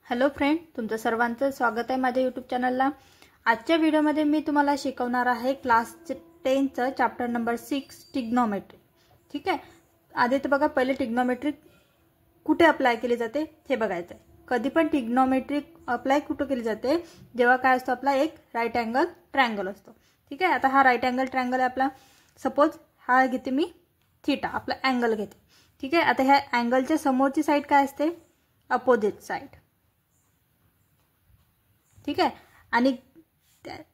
Hello friend, तुमचं सर्वांचं स्वागत आहे माझ्या यूट्यूब चॅनलला। आजच्या व्हिडिओमध्ये मी तुम्हाला शिकवणार आहे क्लास 10 चा चॅप्टर नंबर 6 ट्रिग्नोमेट्री। ठीक आहे, आधी तर बघा पहिले ट्रिग्नोमेट्री कुठे अप्लाय केली जाते हे बघायचं आहे। कधी पण ट्रिग्नोमेट्री अप्लाय कुठे केली जाते जेव्हा काय असतो आपला एक राईट अँगल ट्रायंगल असतो। ठीक आहे, आता हा राईट अँगल ट्रायंगल आहे आपला। सपोज हा घेते मी थीटा, आपला अँगल घेते। ठीक आहे, आता ह्या अँगलच्या समोरची साइड काय असते? Opposite side. ठीक आहे, आणि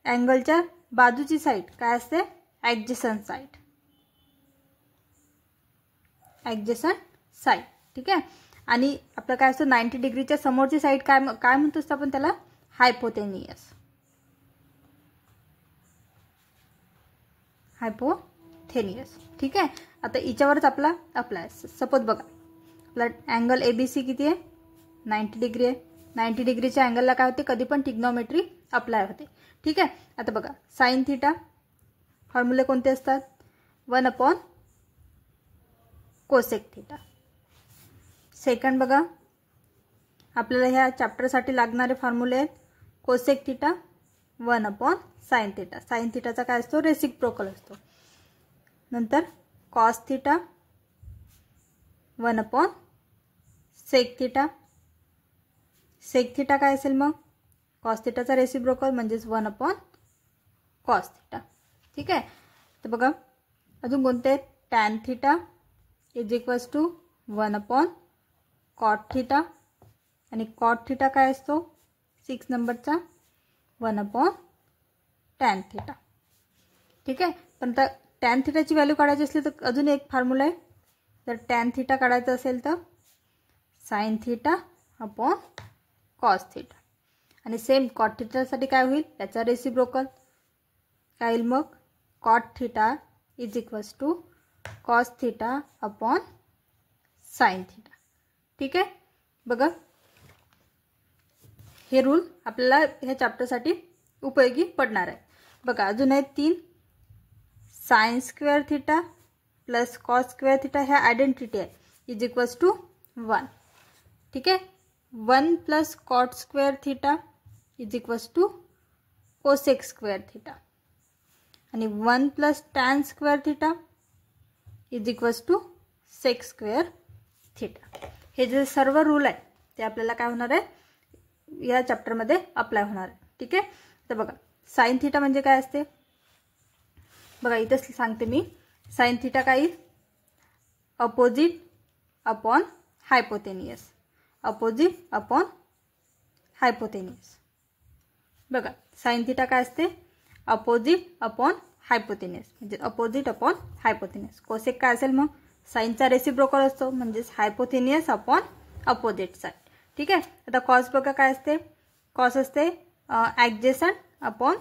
अँगलच्या बाजूची साइड काय असते? ॲडजसंट साइड। ॲडजसंट साइड। ठीक आहे, आणि आपलं काय असतं 90 डिग्रीच्या समोरची साइड काय म्हणतो असतो आपण त्याला? हायपोटेनियस। हायपोटेनियस। ठीक आहे, आता याच्यावरच आपला अप्लाय। सपोज बघा आपला अँगल एबीसी किती आहे? 90 डिग्री आहे। 90 डिग्रीच्या अँगलला काय होते? कधी पण ट्रिग्नोमेट्री अप्लाय होते। ठीक आहे, आता बघा साइन थीटा फॉर्म्युले कोणते असतात? 1 कोसेक थीटा। सेकंड बघा आपल्याला ह्या चॅप्टरसाठी लागणारे फॉर्म्युले आहेत cosec theta 1 sine theta. Sine थीटाचा काय असतो? रेसिप्रोकल असतो। नंतर cos theta 1 sec theta. Sec theta काय असेल मग? कॉस थीटाचा रेसिप्रोकल म्हणजेच 1 कॉस थीटा। ठीक आहे, तर बघा अजून कोणते? Tan theta is equals to 1 cot theta. आणि कॉट थीटा काय असतो? 6 नंबरचा 1 टॅन थीटा। ठीक आहे, पण तर टॅन थीटाची व्हॅल्यू काढायची असली तर अजून एक फॉर्म्युला आहे। जर टॅन थीटा काढायचा असेल तर sine theta upon cos theta. आणि सेम कॉट थीटासाठी काय होईल? याचा रेसिप्रोकल काय होईल मग? Cot theta is equals to cos theta upon sine theta. ठीक आहे, बघा हे रूल आपल्याला ह्या चॅप्टरसाठी उपयोगी पडणार आहे। बघा अजून आहेत 3 sine square theta plus cos square theta ह्या आयडेंटिटी आहे इज इक्वल्स टू 1। ठीक आहे, 1 plus cot square theta is equals to cosec square theta. आणि 1 plus tan square theta is equals to sec square theta. हे जे सर्व rule आहे ते आपल्याला काय होणार आहे? या चॅप्टरमध्ये अप्लाय होणार आहे। ठीक आहे, तर बघा साइन थीटा म्हणजे काय असते? बघा इथे सांगते मी। साइन थीटा काय? Opposite upon hypotenuse. Opposite upon hypotenuse. बघा साइन थीटा काय असते? अपोजिट अपॉन हायपोटेनियस, म्हणजे अपोजिट अपॉन हायपोटेनियस। कोसेक काय असेल मग? साइनचा रेसिप्रोकल असतो म्हणजेच हायपोटेनियस अपॉन अपोजिट साइड। ठीक आहे, आता कॉस बघा काय असते? कॉस असते ॲडजसंट अपॉन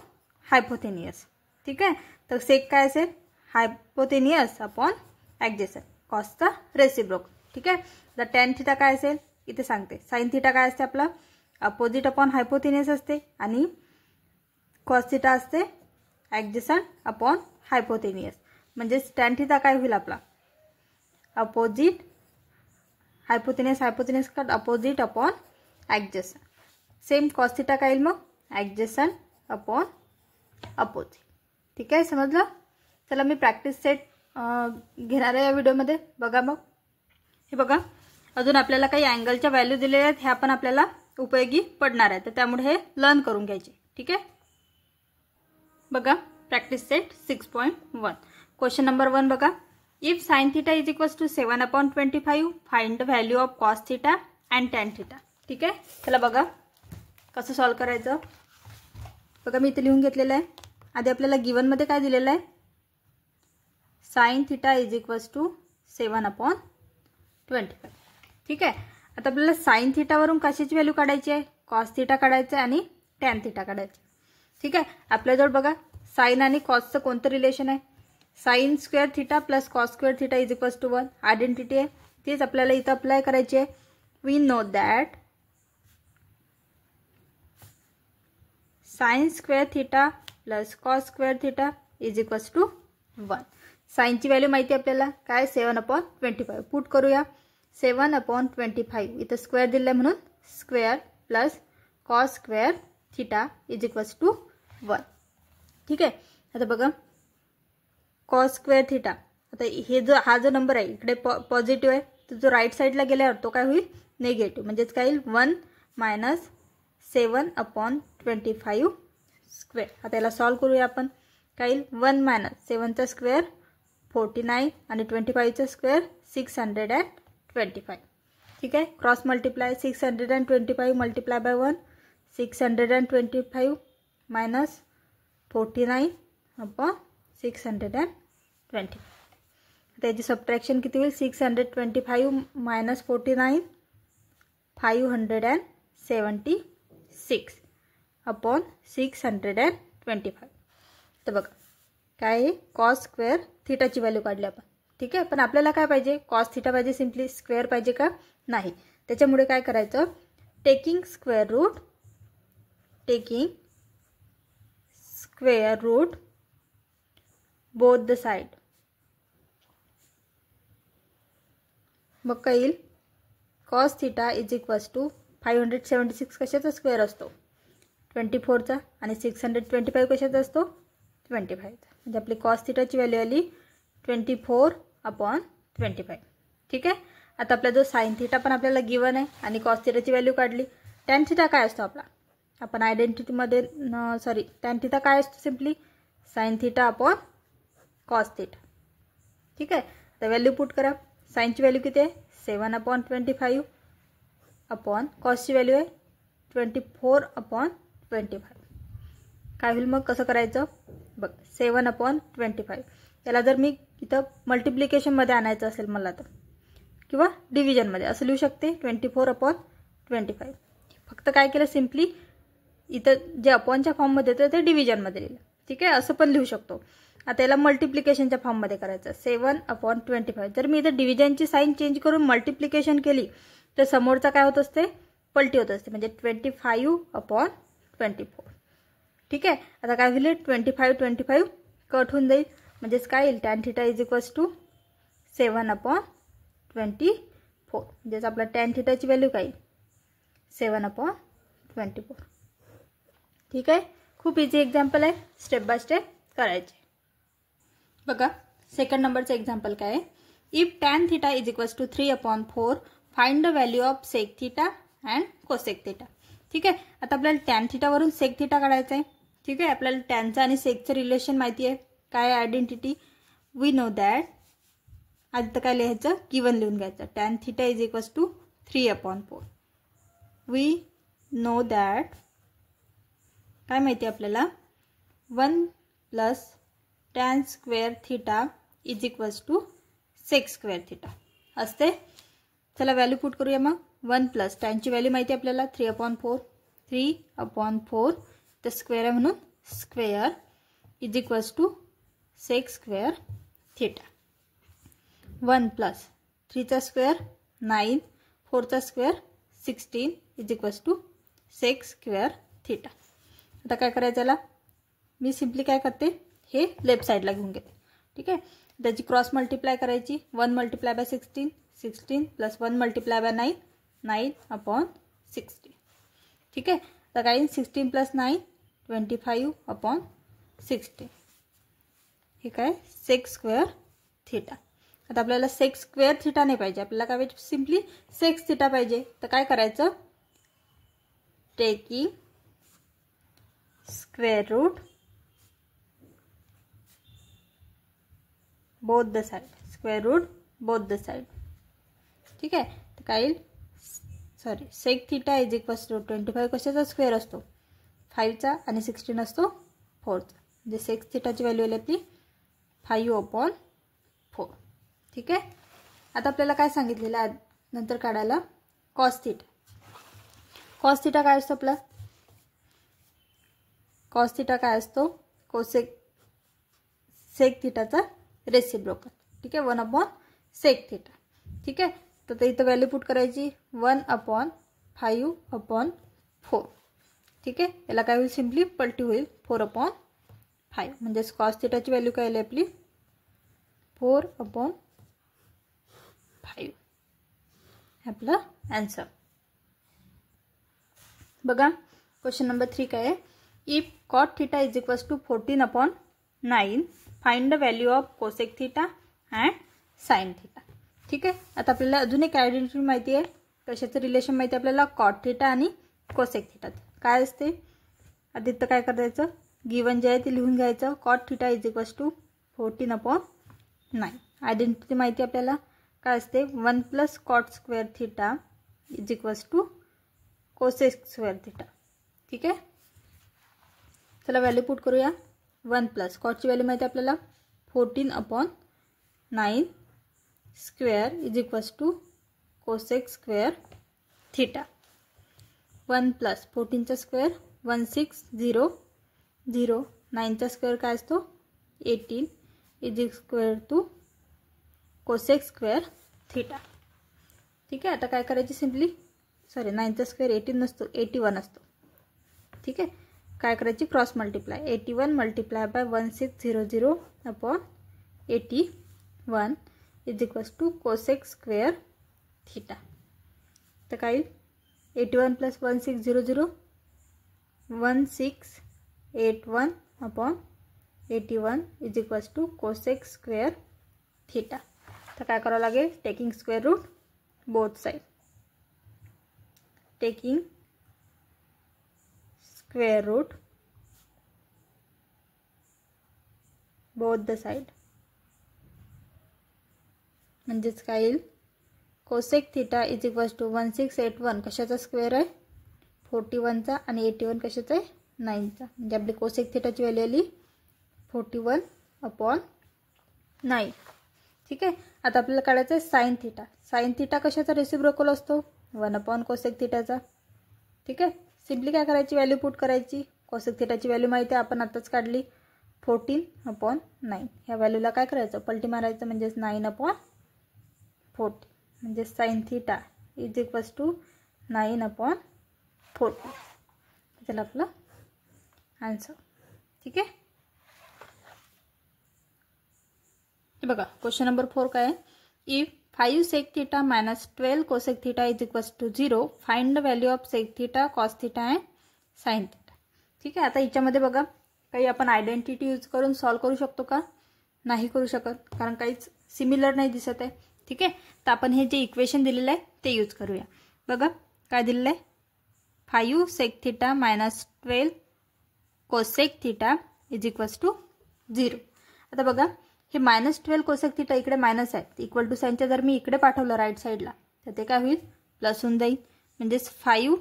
हायपोटेनियस। ठीक आहे, तर सेक काय असेल? हायपोटेनियस अपॉन ॲडजसंट, कॉसचा रेसिप्रोकल। ठीक आहे, तर टॅन थीटा काय असेल? इथे सांगते। साइन थीटा काय असते आपला? अपोजिट अपॉन हायपोटेनियस असते, आणि कॉस थीटा असते ॲडजसंट अपॉन हायपोटेनियस, म्हणजेच टॅन थीटा काय होईल आपला? अपोजिट हायपोटेनियस हायपोटेनियस का opposite upon adjacent. Same cos theta काय येईल मग? Adjacent upon opposite. ठीक आहे, समजलं? चला मी प्रॅक्टिस सेट घेणार आहे या व्हिडिओमध्ये। बघा मग हे बघा अजून आपल्याला काही अँगलच्या व्हॅल्यू दिलेल्या आहेत, ह्या पण आपल्याला उपयोगी पडणार आहे, तर त्यामुळे हे लर्न करून घ्यायचे। ठीक आहे, बघा प्रॅक्टिस सेट 6.1 क्वेश्चन नंबर 1 बघा। If sine theta is equals to 7/25 find the value of cos theta and tan theta. ठीक आहे, चला बघा कसं सॉल्व करायचं। बघा मी इथे लिहून घेतलेलं आहे। आधी आपल्याला गिव्हनमध्ये काय दिलेलं आहे? Sine theta is equals to 7/25। ठीक आहे, आता आपल्याला साइन थीटावरून कशाची व्हॅल्यू काढायची आहे? कॉस थीटा काढायचं आहे आणि टॅन थीटा काढायचं। ठीक आहे, आपल्याजवळ बघा साइन आणि कॉसचं कोणतं रिलेशन आहे? Sine square theta plus cos square theta is equals to 1 identity आहे, तीच आपल्याला इथं अप्लाय करायची आहे। We know that sine square theta plus cos square theta is equals to 1। साइनची व्हॅल्यू माहिती आपल्याला काय? 7/25। पुट करूया 7/25, इथं स्क्वेअर दिलं म्हणून square plus cos square theta is equals to 1. ठीक आहे. आता बघा कॉस स्क्वेअर थिटा, आता हे जो हा जो नंबर आहे इकडे पॉझिटिव्ह आहे, तर जो राईट साईडला गेल्यावर तो काय होईल निगेटिव्ह, म्हणजेच काय येईल 1 मायनस 7/25 स्क्वेअर. आता याला सॉल्व करूया आपण. काय येईल 1 मायनस 7चा स्क्वेअर 49 आणि 25चा स्क्वेअर 625. ठीक आहे. Cross multiply 625 multiply by 1 625 minus 49/625. त्याची सबट्रॅक्शन किती होईल 625 मायनस 49 576/625. तर बघा काय आहे कॉस स्क्वेअर थिटाची व्हॅल्यू काढली आपण. ठीक आहे. पण आपल्याला काय पाहिजे कॉस थिटा पाहिजे, सिम्पली स्क्वेअर पाहिजे का नाही. त्याच्यामुळे काय करायचं taking square root both the side. मग काय येईल cos theta is equals to 576 कशाचा स्क्वेअर असतो 24चा आणि 625 कशाचा असतो 25चा. म्हणजे आपली कॉस थिटाची व्हॅल्यू आली 24/25. ठीक आहे. आता आपला जो साइन थिटा पण आपल्याला गिवन आहे आणि कॉस थिटाची व्हॅल्यू काढली. टॅन थिटा काय असतो आपला, आपण आयडेंटिटीमध्ये टॅन थिटा काय असतो simply sign theta upon cos theta. ठीक आहे. तर व्हॅल्यू पुट करा. साइनची व्हॅल्यू किती आहे 7/25 अपॉन कॉसची व्हॅल्यू आहे 24/25. काय होईल मग कसं करायचं बघ 7/25. त्याला जर मी इथं मल्टिप्लिकेशनमध्ये आणायचं असेल मला तर किंवा डिव्हिजनमध्ये असं लिहू शकते 24/25. फक्त काय केलं सिम्पली इथं जे अपॉनच्या फॉर्ममध्ये येतं ते डिव्हिजनमध्ये लिहिलं. ठीक आहे. असं पण लिहू शकतो. आता याला मल्टिप्लिकेशनच्या फॉर्ममध्ये करायचं 7/25. जर मी इथं डिव्हिजनची साईन चेंज करून मल्टिप्लिकेशन केली तर समोरचा काय होत असते पलटी होत असते, म्हणजे 25/24. ठीक आहे. आता काय होईल 25 कट होऊन जाईल, म्हणजेच काय येईल tan theta is equals to 7/24. म्हणजेच आपला टॅन थिटाची व्हॅल्यू काय येईल 7/24. ठीक आहे. खूप इझी एक्झाम्पल आहे, स्टेप बाय स्टेप करायचे. बघा सेकंड नंबरचं एक्झाम्पल काय आहे. If tan theta is equals to 3/4 find the value of sec theta and cosec theta. ठीक आहे. आता आपल्याला टॅन थिटावरून सेक थिटा काढायचा आहे. ठीक आहे. आपल्याला टॅनचं आणि सेकचं रिलेशन माहिती आहे, काय आयडेंटिटी वी नो दॅट. आधी तर काय लिहायचं गिवन लिहून घ्यायचं tan theta is equals to 3/4. We know that काय माहिती आपल्याला 1 plus tan square theta is equals to sec square theta असते. चला व्हॅल्यू पुट करूया. मग 1 प्लस टॅनची व्हॅल्यू माहिती आपल्याला 3/4 तर स्क्वेअर आहे म्हणून square is equals to sec square theta. 1 plus 3चा स्क्वेअर 9 4चा square 16 is equals to sec square theta. आता काय करायचं याला मी सिम्पली काय करते हे लेफ्ट साईडला घेऊन घेते. ठीक आहे. त्याची क्रॉस मल्टिप्लाय करायची 1 multiply bye 16 plus 1 multiply bye 9/16. ठीक आहे. तर काय 16 प्लस 9 25/16. हे काय सेक स्क्वेअर थिटा. आता आपल्याला सेक स्क्वेअर थिटा नाही पाहिजे, आपल्याला काय पाहिजे सिम्पली सेक थिटा पाहिजे. तर काय करायचं taking square root both the side. ठीक आहे. तर काय येईल sec theta is equals to 25 कशाचा स्क्वेअर असतो 5चा आणि 16 असतो 4चा. म्हणजे सेक थिटाची व्हॅल्यू आली आपली 5/4. ठीक आहे. आता आपल्याला काय सांगितलेलं आहे नंतर काढायला कॉस थिटा. कॉस थिटा काय असतो आपला कॉस थिटा काय असतो सेक थिटाचा रेसिप्रोकल. ठीक आहे 1/सेक थिटा. ठीक आहे. तर इथं व्हॅल्यू पुट करायची 1/5/4. ठीक आहे. याला काय होईल सिम्पली पलटी होईल 4/5. म्हणजेच कॉस थिटाची व्हॅल्यू काय आली आपली 4/5. आपला आन्सर. बघा क्वेश्चन नंबर 3 काय आहे, if cot theta is equals to 14/9 find the value of cosec theta and sine theta. ठीक आहे. आता आपल्याला अजून एक आयडेंटिटी माहिती आहे, कशाचं रिलेशन माहिती आहे आपल्याला, कॉट थीटा आणि कोसेक थीटा. काय असते आदित्य, काय करायचं, गिवन जे आहे ते लिहून घ्यायचं. Cot theta is equals to 14/9. Identity माहिती आपल्याला काय असते, 1 + cot square theta is equals to cosec square theta. ठीक आहे. चला व्हॅल्यू पुट करूया. 1 + कॉटची व्हॅल्यू माहिती आपल्याला 14/9 square is equals to cosec square theta. 1 + 14चा स्क्वेअर 1600, 9चा स्क्वेअर काय असतो 18 is equal to cosec square theta. ठीक आहे. आता काय करायची, सिम्पली 9चा स्क्वेअर 18 नसतो, 81 असतो. ठीक आहे. काय करायची, cross multiply, 81 multiply by 1600/81 is equals to cosec square theta. तर काय 81 + 1600 1681/81 is equals to cosec square theta. तर काय करावं लागेल, taking square root both side, taking square root both the side, म्हणजेच काय येईल, cosec theta is equals to 1681 कशाचा स्क्वेअर आहे 41चा आणि 81 कशाचा आहे 9चा, म्हणजे आपली कोसेक थीटाची व्हॅल्यू आली 41/9. ठीक आहे. आता आपल्याला काढायचं आहे साइन थीटा. साइन थीटा कशाचा रेसिप्रोकल असतो 1 कोसेक थीटाचा. ठीक आहे. सिम्पली काय करायची, व्हॅल्यू पुट करायची. कोसेक थीटाची व्हॅल्यू माहिती आहे, आपण आताच काढली 14/9. ह्या व्हॅल्यूला काय करायचं, पलटी मारायचं, म्हणजेच 9/40, म्हणजे sine theta is equals to 9/40. चला आपलं आन्सर. ठीक आहे. बघा क्वेश्चन नंबर 4 काय आहे, if 5 sec theta minus 12 cosec theta is equals to 0 find the value of sec theta, cos theta and sine theta. ठीक आहे. आता याच्यामध्ये बघा काही आपण आयडेंटिटी यूज करून सॉल्व करू शकतो का, नाही करू शकत, कारण काहीच सिमिलर नाही दिसत आहे. ठीक आहे. तर आपण हे जे इक्वेशन दिलेलं आहे ते यूज करूया. बघा काय दिलेलं आहे, 5 sec theta minus 12 cosec theta is equals to 0. आता बघा हे -12 कोसेक थीटा इकडे मायनस आहे, इक्वल टू साईनच्या जर मी इकडे पाठवलं राईट साईडला तर ते काय होईल, प्लस होऊन जाईल. म्हणजेच 5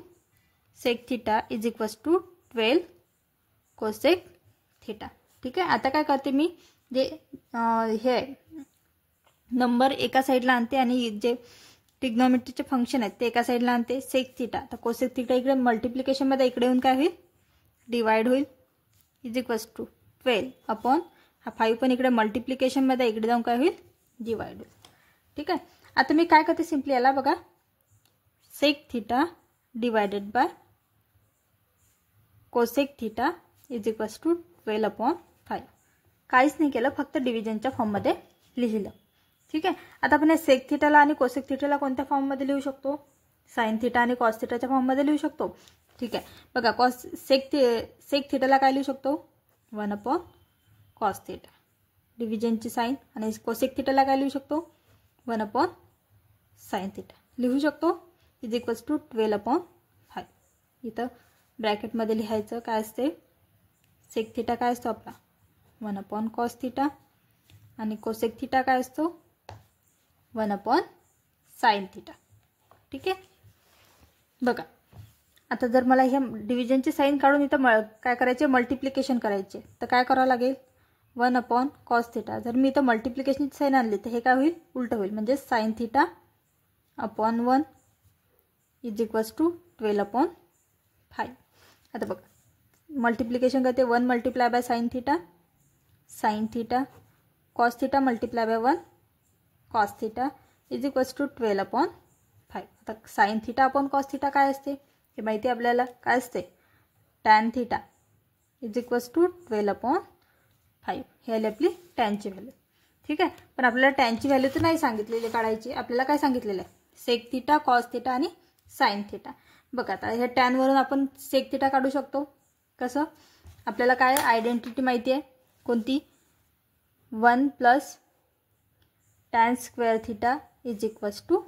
sec theta is equals to 12 cosec theta. ठीक आहे. आता काय करते मी, जे हे नंबर एका साईडला आणते आणि जे ट्रिग्नोमेट्रीचे फंक्शन आहेत ते एका साईडला आणते. सेक थीटा तर कोसेक थीटा इकडे मल्टिप्लिकेशनमध्ये इकडे येऊन काय होईल, डिवाइड होईल, इज इक्वल्स टू 12 अपॉन हा 5 पण इकडे मल्टिप्लिकेशनमध्ये इकडे जाऊन काय होईल, डिवाइड होईल. ठीक आहे. आता मी काय करते, सिम्पली याला बघा sec theta divided by cosec theta is equals to 12/5. काहीच नाही केलं, फक्त डिव्हिजनच्या फॉर्ममध्ये लिहिलं. ठीक आहे. आता आपण सेक थीटाला आणि कोसेक थीटाला कोणत्या फॉर्ममध्ये लिहू शकतो, साइन थीटा आणि कॉस थीटाच्या फॉर्ममध्ये लिहू शकतो. ठीक आहे. बघा सेक थीटाला काय लिहू शकतो 1/कॉस थीटा, डिव्हिजनची साइन, आणि कोसेक थीटाला काय लिहू शकतो 1/साइन थीटा लिहू शकतो, इज इक्वल्स टू 12/5. इथं ब्रॅकेटमध्ये लिहायचं काय असते, सेक थीटा काय असतो आपला 1/कॉस थीटा आणि कोसेक थीटा काय असतो 1/साइन थीटा. ठीक आहे. बघा आता जर मला हे डिव्हिजनची साइन काढून इथं काय करायचे, मल्टिप्लिकेशन करायचे, तर काय करावं लागेल 1/कॉस थीटा. जर मी इथं मल्टिप्लिकेशनची साइन आणली तर हे काय होईल, उलट होईल, म्हणजे sine theta upon 1 is equals to 12/5. आता बघा मल्टिप्लिकेशन करते, 1 multiply by sine theta cos theta multiply by 1 cos theta is equals to 12/5. आता sine theta upon cos theta काय असते हे माहिती आहे आपल्याला, काय असते tan theta is equals to 12/5. हे आली आपली टॅनची व्हॅल्यू. ठीक आहे. पण आपल्याला टॅनची व्हॅल्यू तर नाही सांगितलेली काढायची, आपल्याला काय सांगितलेलं आहे सेक थीटा, कॉस थीटा आणि साइन थीटा. बघा आता ह्या टॅनवरून आपण सेक थिटा काढू शकतो. कसं? आपल्याला काय आयडेंटिटी माहिती आहे कोणती? 1 + tan square theta is equals to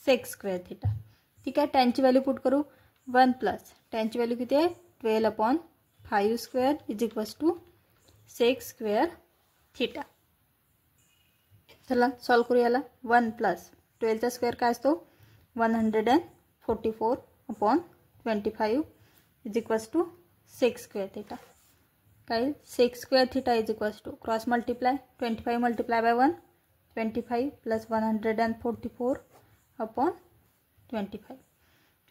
sec square theta. ठीक आहे, टॅनची व्हॅल्यू पुट करू. 1 + टॅनची व्हॅल्यू किती आहे? 12/5 square is equals to sec square theta. चला सॉल्व करू याला. 1 + 12चा स्क्वेअर काय असतो? 144/25 is equals to sec square theta. काय? Sec square theta is equals to cross multiply 25 × 1 25 + 144/25.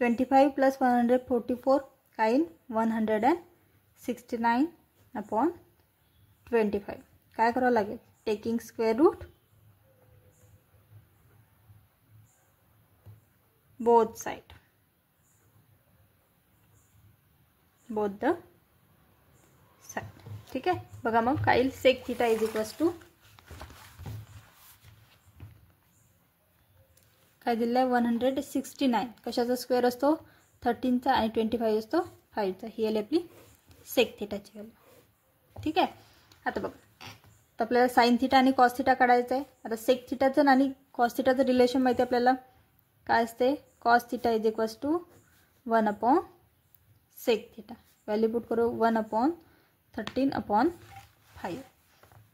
25 + 144 काय? 169/25. काय करावं लागेल? Taking square root both side, both the side. ठीक आहे, बघा मग काय येईल? Sec theta is equals to काय दिलं आहे? 169. कशाचा स्क्वेअर असतो? 13चा आणि 25 असतो 5चा. ही आली आपली सेक थिटाची व्हॅल्यू. ठीक आहे, आता बघा तर आपल्याला साइन थिटा आणि कॉस थिटा काढायचं आहे. आता सेक थिटाचं आणि कॉस थिटाचं रिलेशन माहिती आहे आपल्याला. काय असते? Cos theta is equals to 1/सेक थिटा. व्हॅल्यू पुट करू. 1/13/5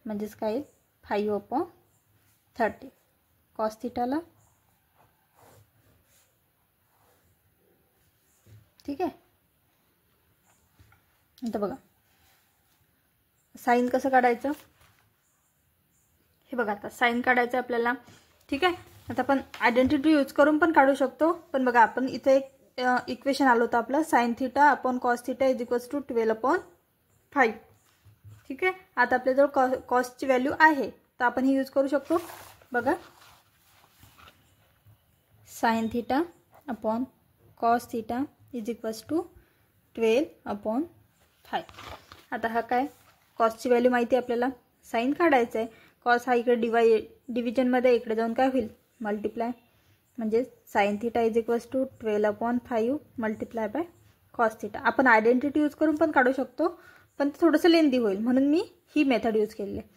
म्हणजेच काय? 5/30. कॉस थिटाला. ठीक आहे, आता बघा साइन कसं काढायचं हे बघा. आता साइन काढायचं आपल्याला. ठीक आहे, आता आपण आयडेंटिटी यूज करून पण काढू शकतो. पण बघा आपण इथे एक इक्वेशन आलं होतं आपलं. Sine theta upon cos theta is equals to 12/5. ठीक आहे, आता आपल्याजवळ कॉसची व्हॅल्यू आहे तर आपण ही यूज करू शकतो. बघा sine theta upon cos theta is equals to 12/5. आता हा काय? कॉसची व्हॅल्यू माहिती आहे आपल्याला. साइन काढायचं आहे. कॉस हा इकडे डिव्हिजनमध्ये इकडे जाऊन काय होईल? मल्टिप्लाय. म्हणजे sine theta is equals to 12/5 multiply by cos theta. आपण आयडेंटिटी यूज करून पण काढू शकतो, पण ते थोडंसं लेंदी होईल म्हणून मी ही मेथड यूज केलेली आहे.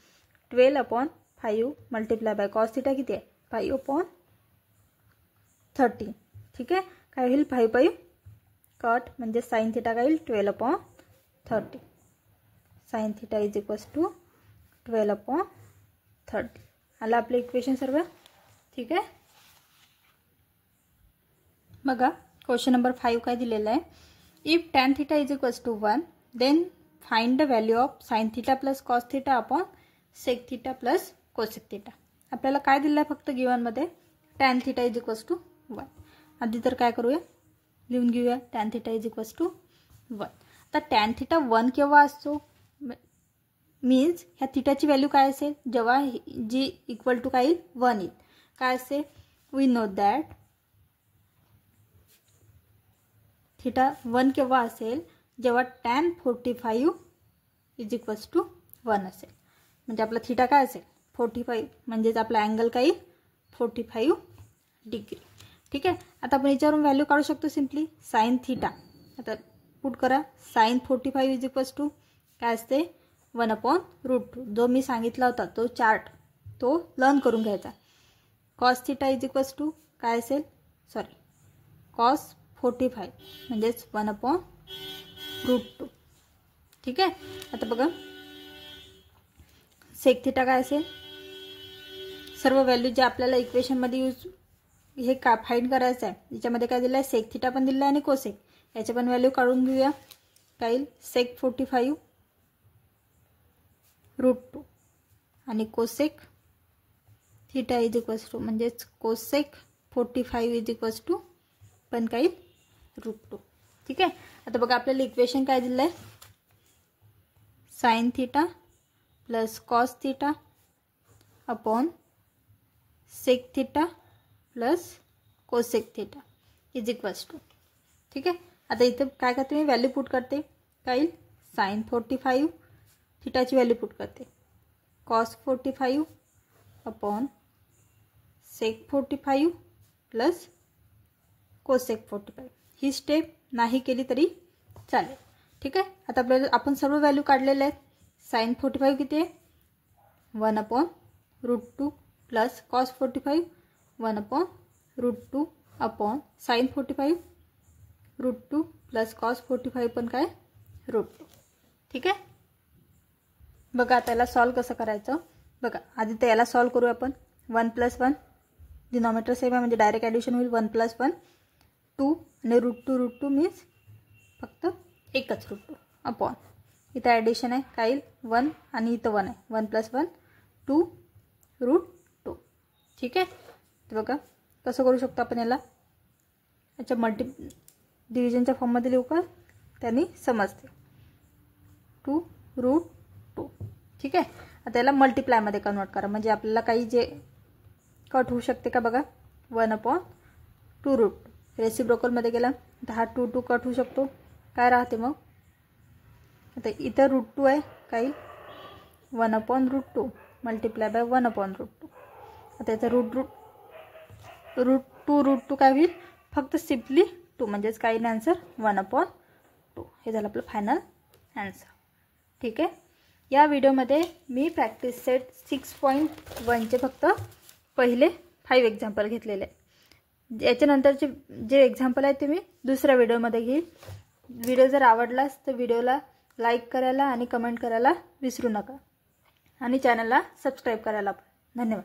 12/5 मल्टिप्लाय बाय कॉस थिटा किती आहे? 5/30. ठीक आहे, काय होईल? 5 कट म्हणजे साइन थिटा काय होईल? 12/30. Sine theta is equals to 12/30. आलं आपलं इक्वेशन सर्व. ठीक आहे, बघा क्वेश्चन नंबर 5 काय दिलेलं आहे? If tan theta is equals to 1 then find the value of sine theta plus cos theta upon sec theta plus cosec theta. आपल्याला काय दिलं आहे फक्त गिवनमध्ये? Tan theta is equals to 1. आधी तर काय करूया? लिहून घेऊया. Tan theta is equals to 1. तर टॅन थिटा 1 केव्हा असतो? मीन्स ह्या थिटाची व्हॅल्यू काय असेल? जेव्हा जी इक्वल टू काय येईल? 1 येईल. काय असेल? वी नो दॅट थिटा 1 केव्हा असेल? जेव्हा tan 45 इज इक्वल्स टू 1 असेल. म्हणजे आपला थिटा काय असेल? 45. म्हणजेच आपला अँगल काय येईल? 45 डिग्री. ठीक आहे, आता आपण याच्यावरून व्हॅल्यू काढू शकतो सिम्पली. साइन थिटा आता पुट करा. साइन 45 इज इक्वल्स टू काय असते? 1/√2. जो मी सांगितला होता तो चार्ट तो लर्न करून घ्यायचा. Cos theta is equals to काय असेल? सॉरी, कॉस 45 म्हणजेच 1/√2. ठीक आहे, आता बघा सेक थिटा काय असेल? सर्व व्हॅल्यू जे आपल्याला इक्वेशनमध्ये यूज हे का फाइंड करायचं आहे. याच्यामध्ये काय दिलं आहे? सेक थिटा पण दिलं आहे आणि कोसेक. याच्या पण व्हॅल्यू काढून घेऊया. काय येईल? सेक 45√2 आणि cosec theta is equals to म्हणजेच कोसेक 45 इज इक्वल्स टू पण काय येईल? √2. ठीक आहे, आता बघा आपल्याला इक्वेशन काय दिलं आहे? Sine theta plus cos theta upon sec theta plus cosec theta is equals to. ठीक आहे, आता इथे काय करते मी? व्हॅल्यू पुट करते. काय येईल? साइन 45 थिटाची व्हॅल्यू पुट करते. Cos 45 upon sec 45 plus cosec 45. ही स्टेप नाही केली तरी चालेल. ठीक आहे. आता आपल्याला आपण सर्व व्हॅल्यू काढलेले आहेत. साइन 45 किती आहे 1/√2 plus cos 45 1/√2 upon sine 45 √2 plus cos 45 पण काय √2. ठीक आहे. बघा आता याला सॉल्व कसं करायचं. बघा आधी तर याला सॉल्व करू आपण. 1 + 1 डिनॉमिनेटर सेम आहे म्हणजे डायरेक्ट ॲडिशन होईल. 1 + 1 2 आणि √2 मीन्स फक्त एकच √2 अपॉन इथं ॲडिशन आहे काय येईल 1 आणि इथं 1 आहे. 1 + 1 2 √2. ठीक आहे. तर बघा कसं करू शकतो आपण याला. याच्या डिव्हिजनच्या फॉर्ममध्ये लिहू का त्यांनी समजते. 2 √2. ठीक आहे. आता याला मल्टिप्लायमध्ये कन्वर्ट करा म्हणजे आपल्याला काही जे कट होऊ शकते का बघा 1/2√2 रेसिप्रोकलमध्ये गेला तर हा 2 कट होऊ शकतो. काय राहते मग आता इथं √2 आहे काय 1/√2 मल्टिप्लाय बाय 1/√2. आता याचा √2 काय होईल फक्त सिम्पली 2 म्हणजेच काही नाही आन्सर 1/2. हे झालं आपलं फायनल आन्सर. ठीक आहे. या व्हिडिओमध्ये मी प्रॅक्टिस सेट 6.1चे फक्त पहिले 5 एक्झाम्पल घेतलेले आहे. याच्यानंतरचे जे एक्झाम्पल आहे ते मी दुसऱ्या व्हिडिओमध्ये घेईल. व्हिडिओ जर आवडलास तर व्हिडिओला लाईक करायला आणि कमेंट करायला विसरू नका आणि चॅनलला सबस्क्राईब करायला पण. धन्यवाद.